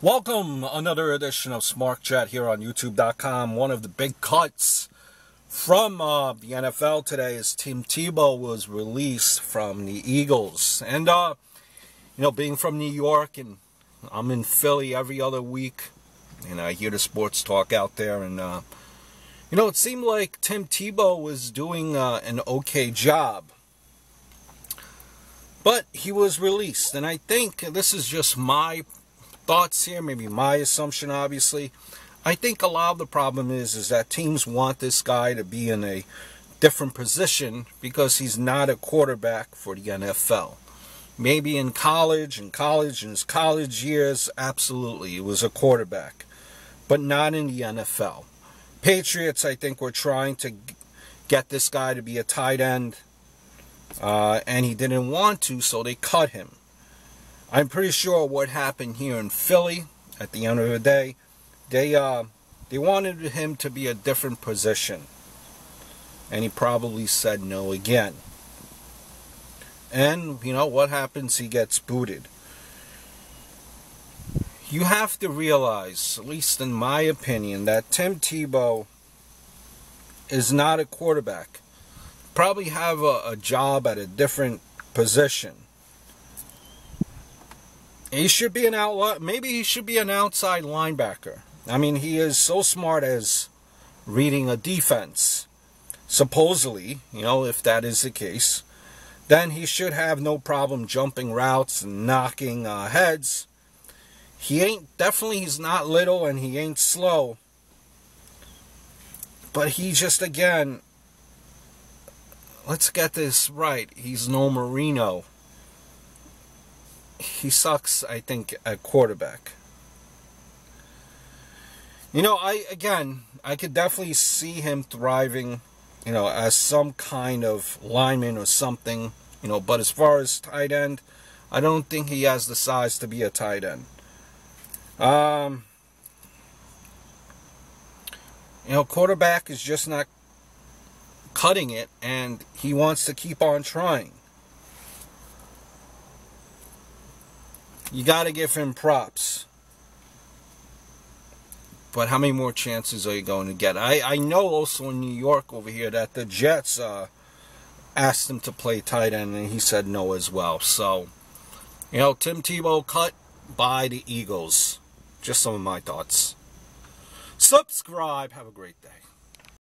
Welcome, another edition of Smart Chat here on YouTube.com. One of the big cuts from the NFL today is Tim Tebow was released from the Eagles. And, being from New York and I'm in Philly every other week, and I hear the sports talk out there. And, it seemed like Tim Tebow was doing an okay job. But he was released, and I think this is just my thoughts here, maybe my assumption, obviously. I think a lot of the problem is that teams want this guy to be in a different position because he's not a quarterback for the NFL. Maybe in his college years, absolutely, he was a quarterback, but not in the NFL. Patriots, I think, were trying to get this guy to be a tight end, and he didn't want to, so they cut him. I'm pretty sure what happened here in Philly, at the end of the day, they wanted him to be a different position. And he probably said no again. And, what happens? He gets booted. You have to realize, at least in my opinion, that Tim Tebow is not a quarterback. Probably have a job at a different position. He should be an outlaw. Maybe he should be an outside linebacker. I mean, he is so smart as reading a defense. Supposedly, if that is the case, then he should have no problem jumping routes and knocking heads. He's not little and he ain't slow. But he just, again, let's get this right. He's no Marino. He sucks, I think, at quarterback. I could definitely see him thriving, as some kind of lineman or something, but as far as tight end, I don't think he has the size to be a tight end. Quarterback is just not cutting it, and he wants to keep on trying. You got to give him props. But how many more chances are you going to get? I know also in New York over here that the Jets asked him to play tight end, and he said no as well. So, Tim Tebow cut by the Eagles. Just some of my thoughts. Subscribe. Have a great day.